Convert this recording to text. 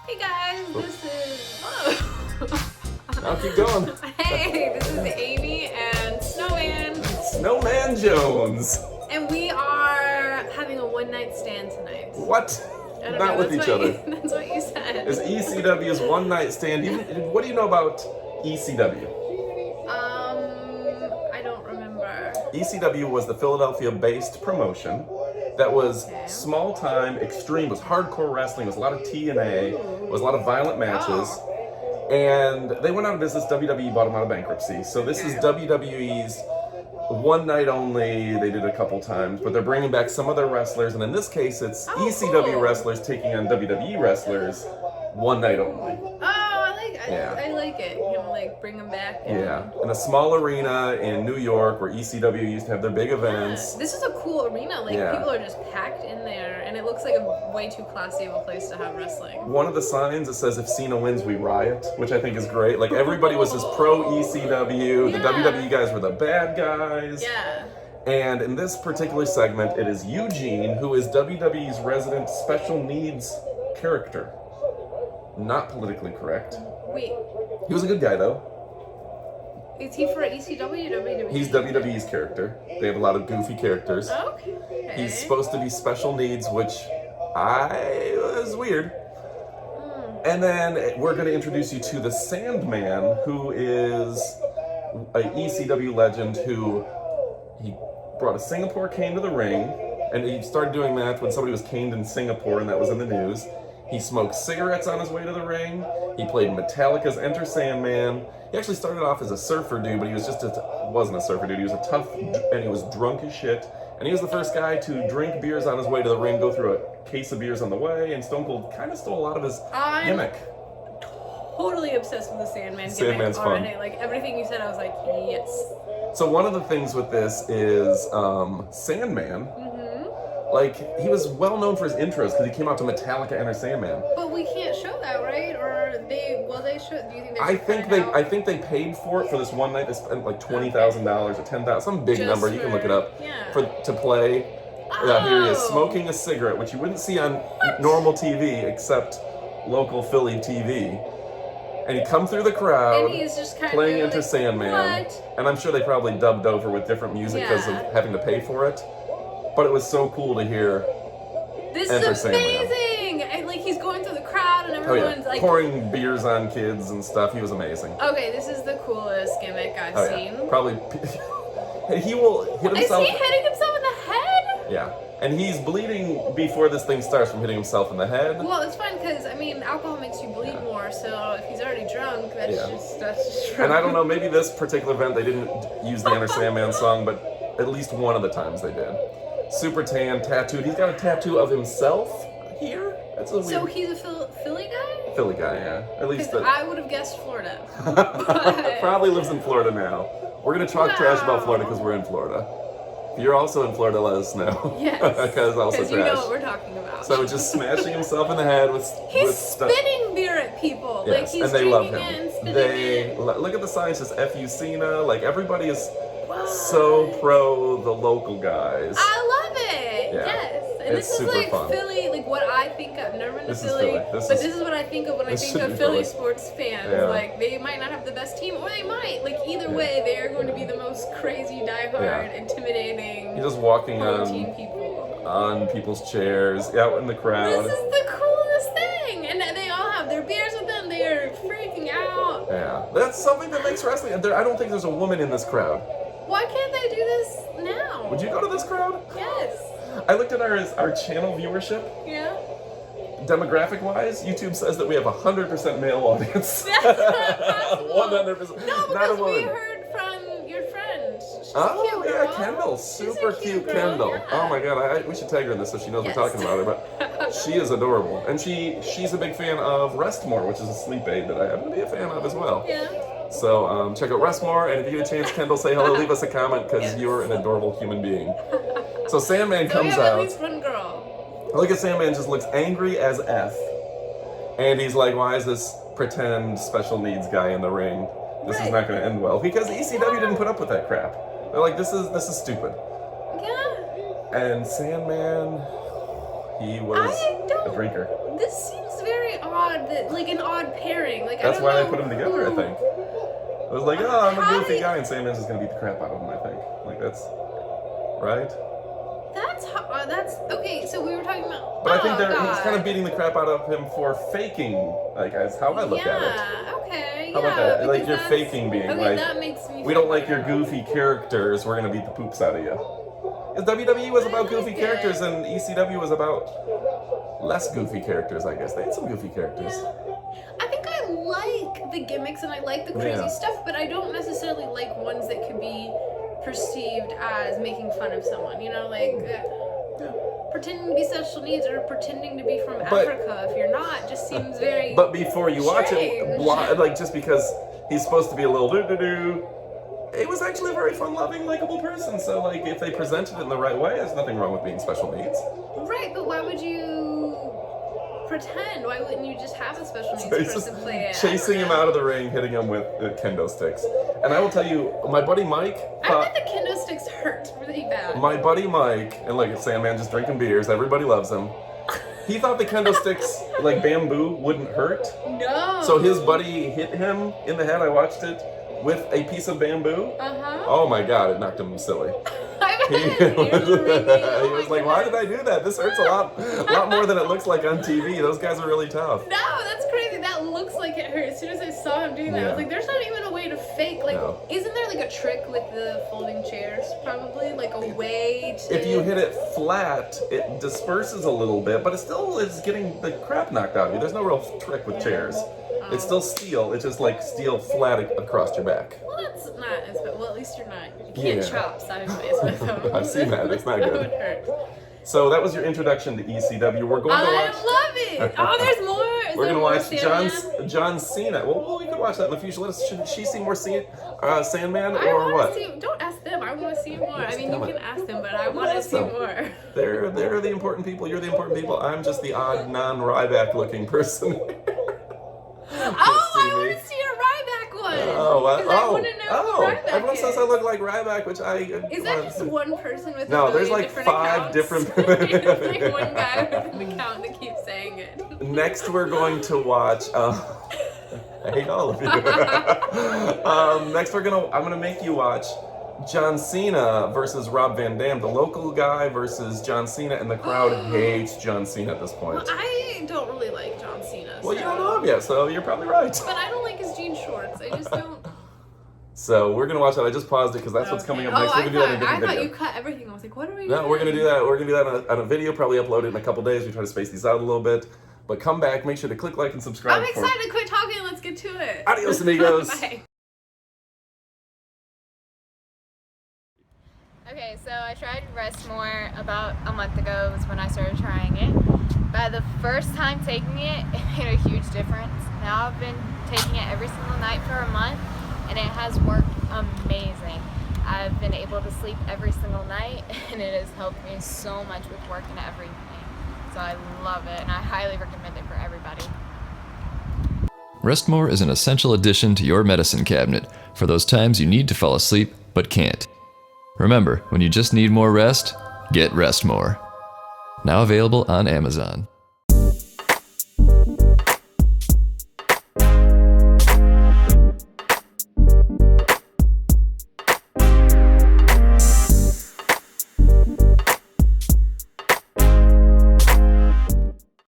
Hey guys, this is... Oh. I'll keep going. Hey, this is Amy and Snowman. Snowman Jones. And we are having a one-night stand tonight. What? I don't Not know, with each other. That's what you said. Is ECW's one night stand? What do you know about ECW? I don't remember. ECW was the Philadelphia-based promotion that was small time, extreme, was hardcore wrestling, was a lot of TNA, was a lot of violent matches. And they went out of business. WWE bought them out of bankruptcy. So this is WWE's one night only. They did it a couple times, but they're bringing back some of their wrestlers. And in this case, it's ECW wrestlers taking on WWE wrestlers one night only. I like it. You know, like bring them back. Yeah, in a small arena in New York where ECW used to have their big events. Yeah. This is a cool arena. Like people are just packed in there, and it looks like a way too classy of a place to have wrestling. One of the signs that says "If Cena wins, we riot," which I think is great. Like everybody was just pro ECW. The WWE guys were the bad guys. Yeah. And in this particular segment, it is Eugene, who is WWE's resident special needs character. Not politically correct. Wait. He was a good guy, though. Is he for ECW or WWE? He's WWE's character. They have a lot of goofy characters. Okay. He's supposed to be special needs, which was weird. And then we're going to introduce you to the Sandman, who is a ECW legend who he brought a Singapore cane to the ring, and he started doing that when somebody was caned in Singapore, and that was in the news. He smoked cigarettes on his way to the ring. He played Metallica's Enter Sandman. He actually started off as a surfer dude, but he was wasn't a surfer dude. He was a tough, and he was drunk as shit. And he was the first guy to drink beers on his way to the ring, go through a case of beers on the way, and Stone Cold kind of stole a lot of his gimmick. Totally obsessed with the Sandman gimmick. Sandman's already. fun. Like everything you said, I was like, yes. So one of the things with this is Sandman. Like, he was well known for his intros because he came out to Metallica Enter Sandman. But we can't show that, right? Or they should. Do you think I think they paid for it for this one night. They spent like $20,000 or $10,000, some big number. You can look it up. To play. Here he is smoking a cigarette, which you wouldn't see on normal TV except local Philly TV. And he come through the crowd, and he's just kind playing of Enter Sandman. What? And I'm sure they probably dubbed over with different music because of having to pay for it. But it was so cool to hear. This Enter is amazing! And like he's going through the crowd and everyone's like pouring beers on kids and stuff. He was amazing. Okay, this is the coolest gimmick I've seen. Probably. He will hit himself. Is he hitting himself in the head? Yeah, and he's bleeding before this thing starts from hitting himself in the head. Well, it's fine because I mean, alcohol makes you bleed more. So if he's already drunk, that's just drunk. And I don't know, maybe this particular event they didn't use the Enter Sandman song, but at least one of the times they did. Super tan, tattooed. He's got a tattoo of himself here. That's a weird. So he's a Philly guy? Philly guy, yeah. At least I would have guessed Florida. Probably lives in Florida now. We're gonna talk trash about Florida because we're in Florida. If you're also in Florida, let us know. Yes. Because you know what we're talking about. So just smashing himself in the head with spitting beer at people. Yes, like he's and they love him. it and spitting it. Look at the sign, it says F.U. Cena. Like everybody is so pro the local guys. I love it. Yeah. Yes. And it's this is like fun. Philly, like what I think of. I've never been to Philly, This but this is what I think of when I think of Philly sports fans. Yeah. Like they might not have the best team, or they might. Like either way, they are going to be the most crazy, diehard, intimidating. He's just walking people. on people's chairs, out in the crowd. This is the coolest thing, and they all have their beers with them. They are freaking out. Yeah, that's something that makes wrestling. I don't think there's a woman in this crowd. Why can't they do this now? Would you go to this crowd? Yes. I looked at our channel viewership. Yeah. Demographic-wise, YouTube says that we have 100% male audience. That's not possible. 100%. No, not a because woman. we heard from your friend. She's Oh, a cute girl. yeah, Kendall. Super cute girl, Kendall. yeah. Oh my god, we should tag her in this so she knows we're talking about her. But she is adorable. And she's a big fan of Restmore, which is a sleep aid that I happen to be a fan of as well. Yeah. So check out Restmore, and if you get a chance, Kendall, say hello, leave us a comment, because you're an adorable human being. So Sandman comes out. At least one girl. Look at Sandman, just looks angry as F. And he's like, why is this pretend special needs guy in the ring? This is not going to end well. Because ECW didn't put up with that crap. They're like, this is stupid. Yeah. And Sandman, he was a drinker. This seems very odd odd, like an odd pairing. Like That's I don't why know they put them together, I think. It was like, oh, I'm a goofy guy, and Sandman's just gonna beat the crap out of him, I think. Like, that's... Right? That's okay. So we were talking about. But I think he's kind of beating the crap out of him for faking. Like, that's how I look at it. Yeah. Okay. How about that? Like, you're faking being okay, like. That makes me. We don't like your goofy characters. We're gonna beat the poops out of you. Because WWE was about goofy characters, and ECW was about less goofy characters. I guess they had some goofy characters. Yeah. I think I like the gimmicks and I like the crazy stuff, but I don't necessarily like ones that could be perceived as making fun of someone, you know, like pretending to be special needs or pretending to be from Africa if you're not just seems very But before you watch strange. it, like just because he's supposed to be a little doo-doo-doo, it was actually a very fun-loving, likable person. So like if they presented it in the right way, there's nothing wrong with being special needs. Right, but why would you pretend? Why wouldn't you just have a special needs person play it? Chasing him out of the ring, hitting him with kendo sticks. And I will tell you, my buddy Mike... I bet the kendo sticks hurt really bad. My buddy Mike, and like Sandman just drinking beers, everybody loves him. He thought the kendo sticks, like bamboo, wouldn't hurt. No. So his buddy hit him in the head, I watched it, with a piece of bamboo. Uh-huh. Oh my god, it knocked him silly. He was like, why did I do that? This hurts a lot more than it looks like on TV. Those guys are really tough. No, that's crazy. That looks like it hurt. As soon as I saw him doing that, I was like, there's not even a way to fake. Like, isn't there like a trick with the folding chairs? Probably like a way to. If you hit it flat, it disperses a little bit, but it still is getting the crap knocked out of you. There's no real trick with chairs. It's still steel. It's just like steel flat across your back. Well, that's not as bad. Well, at least you're not. You can't chop sideways with them. I've seen that. It's not That good. would hurt. So that was your introduction to ECW. We're going to watch. I love it. Oh, there's more. We're going to watch John Cena. Well, we could watch that in the future. Should she see more Sandman or what? Don't ask them. I want to see more. I mean, you can ask them, but I want to see more. They're the important people. You're the important people. I'm just the odd non-Ryback looking person. I want to see a Ryback one. I want to know who Ryback everyone is. says I look like Ryback, which I. Is that just one person with No, a there's million like different 5 accounts? different. There's like one guy with an account that keeps saying it. Next, we're going to watch. I hate all of you. Next, I'm gonna make you watch John Cena versus Rob Van Dam, the local guy versus John Cena, and the crowd hates John Cena at this point. Well, I don't really like John Cena. Well, you don't know him yet, so you're probably right. But I don't like his jean shorts. I just don't. So we're gonna watch that. I just paused it because that's what's coming up next. We're gonna do that in a different video. I thought you cut everything. I was like, what are we doing? No, we're gonna do that. We're gonna do that on a video. Probably upload it in a couple days. We try to space these out a little bit. But come back. Make sure to click like and subscribe. I'm excited. Quit talking. Let's get to it. Adios, amigos. Bye. Okay, so I tried Rest More about a month ago was when I started trying it. By the first time taking it, it made a huge difference. Now I've been taking it every single night for a month, and it has worked amazing. I've been able to sleep every single night, and it has helped me so much with work and everything. So I love it, and I highly recommend it for everybody. Restmore is an essential addition to your medicine cabinet for those times you need to fall asleep but can't. Remember, when you just need more rest, get Restmore. Now available on Amazon.